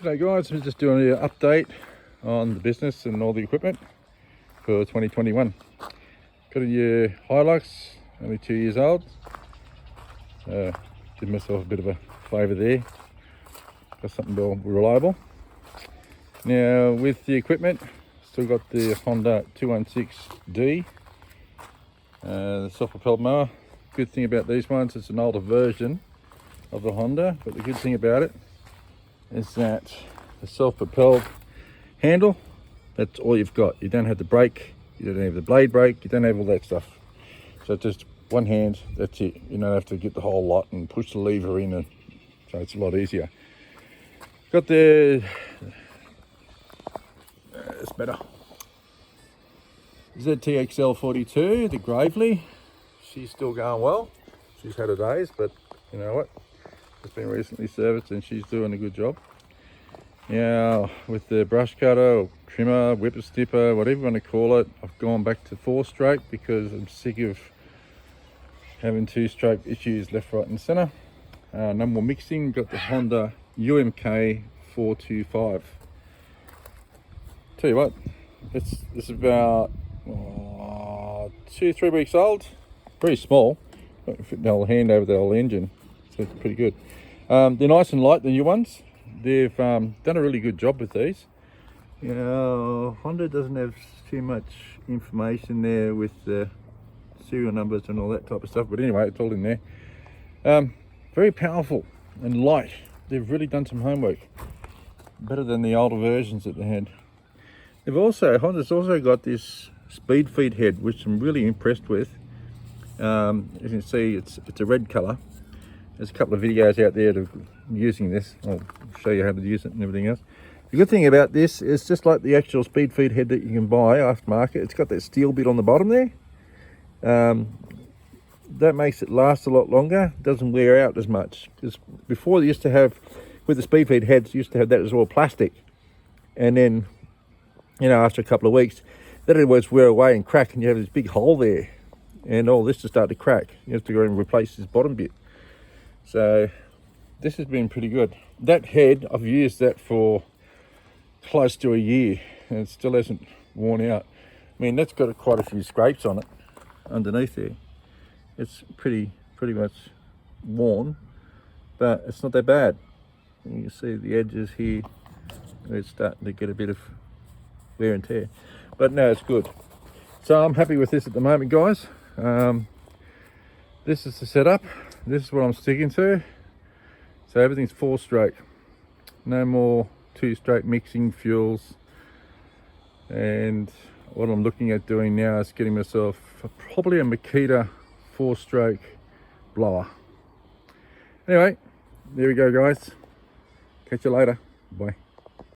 G'day guys, I'm just doing an update on the business and all the equipment for 2021. Got a Hilux, only 2 years old. Did myself a bit of a favour there. Got something more reliable. Now with the equipment, still got the Honda 216D, the self-propelled mower. Good thing about these ones, it's an older version of the Honda, but the good thing about it is that the self-propelled handle, that's all you've got. You don't have the brake, you don't have the blade brake, you don't have all that stuff. So just one hand, that's it. You don't have to get the whole lot and push the lever in, and so it's a lot easier. Got the it's better, ZTXL 42, the Gravely. She's still going well. She's had her days, but you know what, it's been recently serviced and she's doing a good job. Now with the brush cutter or trimmer, whipper snipper, whatever you want to call it, I've gone back to 4-stroke because I'm sick of having 2-stroke issues left, right and center. No more mixing. Got the Honda UMK 425. Tell you what, it's about 2-3 weeks old. Very small, but fit the whole hand over the whole engine, so it's pretty good. They're nice and light, the new ones. They've done a really good job with these. You know, Honda doesn't have too much information there with the serial numbers and all that type of stuff, but anyway, it's all in there. Very powerful and light. They've really done some homework, better than the older versions that they had. Honda's also got this speed feed head, which I'm really impressed with. As you can see, it's a red color. There's a couple of videos out there of using this. I'll show you how to use it and everything else. The good thing about this is, just like the actual speed feed head that you can buy aftermarket, it's got that steel bit on the bottom there. That makes it last a lot longer, doesn't wear out as much. Because before they used to have, with the speed feed heads, used to have that as all plastic. And then, you know, after a couple of weeks, that always wear away and crack, and you have this big hole there. And all this to start to crack. You have to go and replace this bottom bit. So this has been pretty good. That head, I've used that for close to a year and it still hasn't worn out. I mean, that's got quite a few scrapes on it underneath there. It's pretty much worn, but it's not that bad. You can see the edges here, it's starting to get a bit of wear and tear, but no, it's good. So I'm happy with this at the moment, guys. This is the setup. This is what I'm sticking to. So everything's 4-stroke. No more 2-stroke mixing fuels. And what I'm looking at doing now is getting myself probably a Makita 4-stroke blower. Anyway, there we go, guys. Catch you later. Bye.